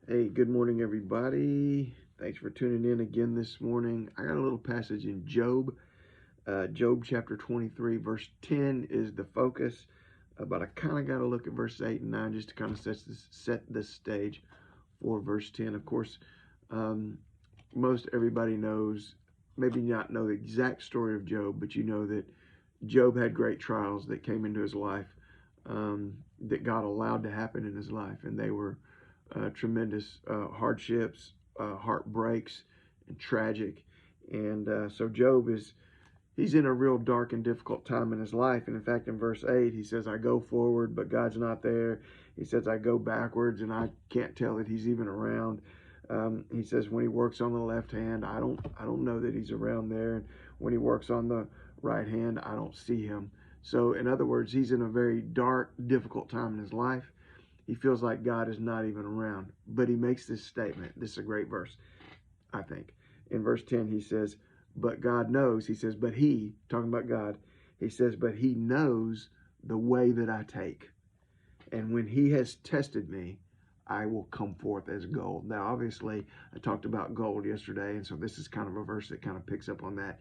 Hey, good morning, everybody. Thanks for tuning in again this morning. I got a little passage in Job. Job chapter 23, verse 10 is the focus, but I kind of got to look at verse 8 and 9 just to kind of set this stage for verse 10. Of course, um, most everybody knows, maybe not know the exact story of Job, but you know that Job had great trials that came into his life, that God allowed to happen in his life, and they were tremendous hardships, heartbreaks, and tragic. And so Job he's in a real dark and difficult time in his life. And in fact, in verse 8, he says, I go forward, but God's not there. He says, I go backwards, and I can't tell that he's even around. He says, when he works on the left hand, I don't know that he's around there. And when he works on the right hand, I don't see him. So, in other words, he's in a very dark, difficult time in his life. He feels like God is not even around. But he makes this statement. This is a great verse, I think. In verse 10, he says, but God knows. He says, but he, talking about God, he says, but he knows the way that I take. And when he has tested me, I will come forth as gold. Now, obviously, I talked about gold yesterday, and so this is kind of a verse that kind of picks up on that.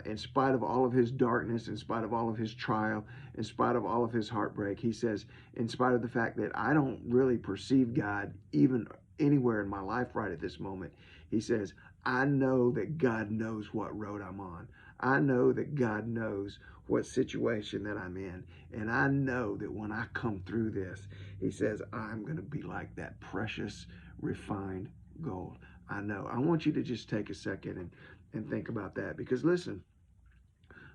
In spite of all of his darkness, in spite of all of his trial, in spite of all of his heartbreak, he says, in spite of the fact that I don't really perceive God even anywhere in my life right at this moment, he says, I know that God knows what road I'm on. I know that God knows what situation that I'm in. And I know that when I come through this, he says, I'm going to be like that precious, refined gold. I know. I want you to just take a second and think about that. Because listen,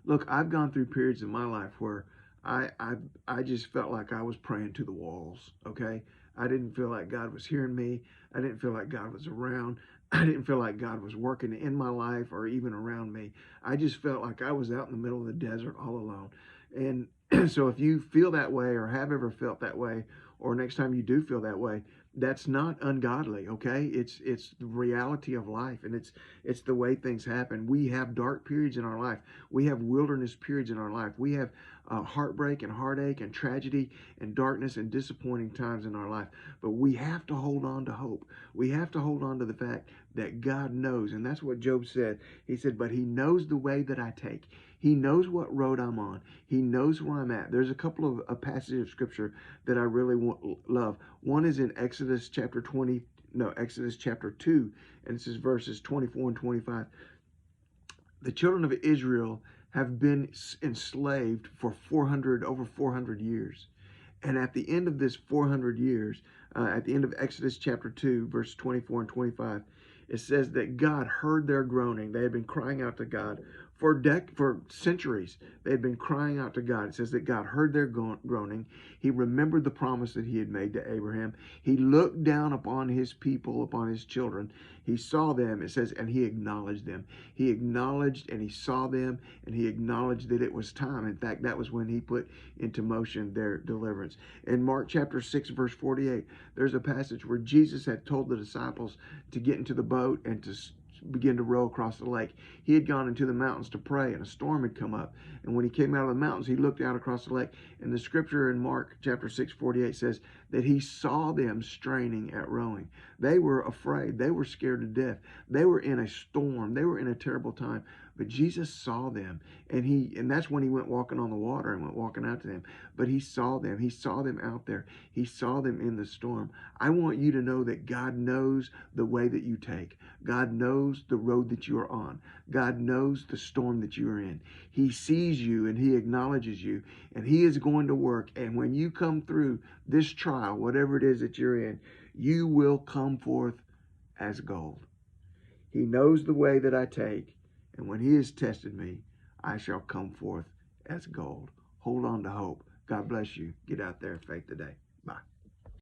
look, I've gone through periods in my life where I, I I just felt like I was praying to the walls. Okay, I didn't feel like God was hearing me. I didn't feel like God was around. I didn't feel like God was working in my life or even around me. I just felt like I was out in the middle of the desert all alone. And so if you feel that way or have ever felt that way, or next time you do feel that way, that's not ungodly. Okay, it's the reality of life, and it's the way things happen. We have dark periods in our life. We have wilderness periods in our life. We have heartbreak and heartache and tragedy and darkness and disappointing times in our life. But we have to hold on to hope. We have to hold on to the fact that God knows. And that's what Job said. He said, but he knows the way that I take. He knows what road I'm on. He knows where I'm at. There's a couple of passages of scripture that I really love. One is in Exodus chapter 20, no, Exodus chapter 2, and this is verses 24 and 25. The children of Israel have been enslaved for over 400 years. And at the end of this 400 years, at the end of Exodus chapter 2, verse 24 and 25, it says that God heard their groaning. They had been crying out to God for centuries. They had been crying out to God. It says that God heard their groaning. He remembered the promise that he had made to Abraham. He looked down upon his people, upon his children. He saw them, it says, and he acknowledged them. He acknowledged and he saw them, and he acknowledged that it was time. In fact, that was when he put into motion their deliverance. In Mark chapter 6, verse 48, there's a passage where Jesus had told the disciples to get into the boat and to begin to row across the lake. He had gone into the mountains to pray, and a storm had come up. And when he came out of the mountains, he looked out across the lake. And the scripture in Mark chapter 6:48 says that he saw them straining at rowing. They were afraid. They were scared to death. They were in a storm. They were in a terrible time. But Jesus saw them, and that's when he went walking on the water and went walking out to them. But he saw them. He saw them out there. He saw them in the storm. I want you to know that God knows the way that you take. God knows the road that you are on. God knows the storm that you are in. He sees you and he acknowledges you, and he is going to work. And when you come through this trial, whatever it is that you're in, you will come forth as gold. He knows the way that I take, and when he has tested me, I shall come forth as gold. Hold on to hope. God bless you. Get out there and faith today.